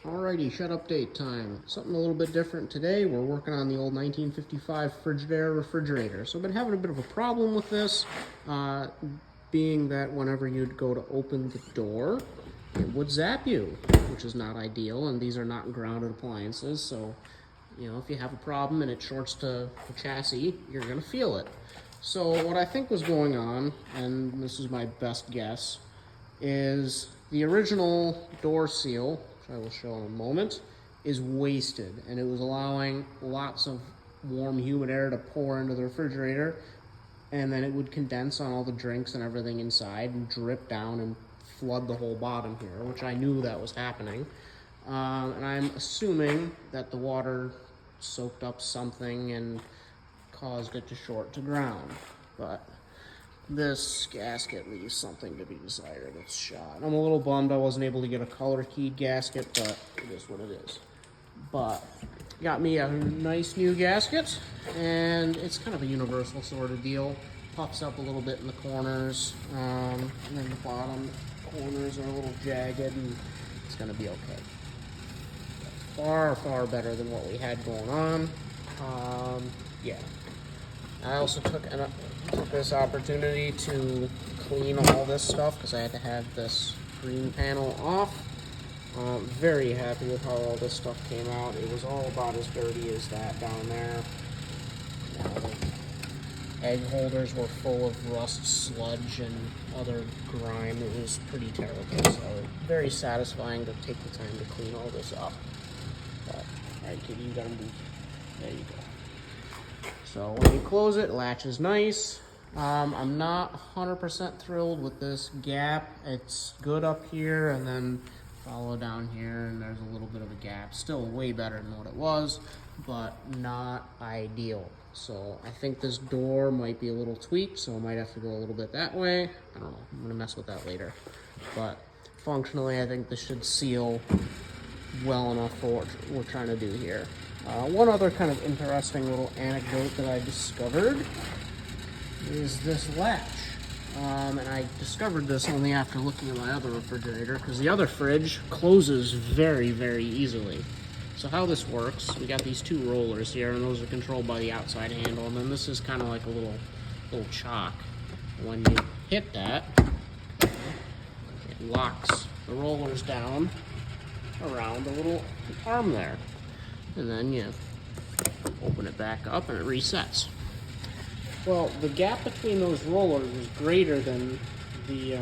Alrighty, shed update time. Something a little bit different today. We're working on the old 1955 Frigidaire refrigerator. So I've been having a bit of a problem with this, being that whenever you'd go to open the door, it would zap you, which is not ideal, and these are not grounded appliances, so if you have a problem and it shorts to the chassis, you're gonna feel it. So what I think was going on, and this is my best guess, is the original door seal, which I will show in a moment, is wasted, and it was allowing lots of warm, humid air to pour into the refrigerator, and then it would condense on all the drinks and everything inside and drip down and flood the whole bottom here, which I knew that was happening. And I'm assuming that the water soaked up something and caused it to short to ground, but this gasket leaves something to be desired. It's shot. I'm a little bummed I wasn't able to get a color keyed gasket, but it is what it is. But got me a nice new gasket, and it's kind of a universal sort of deal. Puffs up a little bit in the corners, and then the bottom corners are a little jagged, and it's gonna be okay. Far, far better than what we had going on. Yeah. I also took this opportunity to clean all this stuff because I had to have this green panel off. Very happy with how all this stuff came out. It was all about as dirty as that down there. The egg holders were full of rust, sludge, and other grime. It was pretty terrible, so very satisfying to take the time to clean all this up. But, alright, kitty, you gotta move. There you go. So when you close it, it latches nice. I'm not 100% thrilled with this gap. It's good up here, and then follow down here, and there's a little bit of a gap. Still way better than what it was, but not ideal. So I think this door might be a little tweaked, so I might have to go a little bit that way. I don't know. I'm gonna mess with that later. But functionally, I think this should seal well enough for what we're trying to do here. One other kind of interesting little anecdote that I discovered is this latch. And I discovered this only after looking at my other refrigerator, because the other fridge closes very, very easily. So how this works, we got these two rollers here, and those are controlled by the outside handle, and then this is kind of like a little chock. When you hit that, it locks the rollers down around the little arm there, and then you open it back up and it resets. Well, the gap between those rollers is greater than the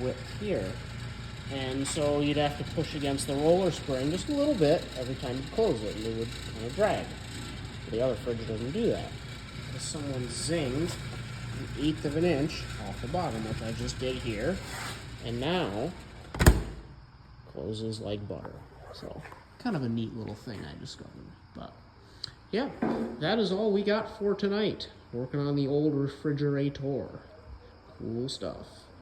width here, and so you'd have to push against the roller spring just a little bit every time you close it, and it would kind of drag. The other fridge doesn't do that, because someone zinged 1/8 of an inch off the bottom, which I just did here, and now closes like butter. So kind of a neat little thing I discovered. But yeah, that is all we got for tonight. Working on the old refrigerator. Cool stuff.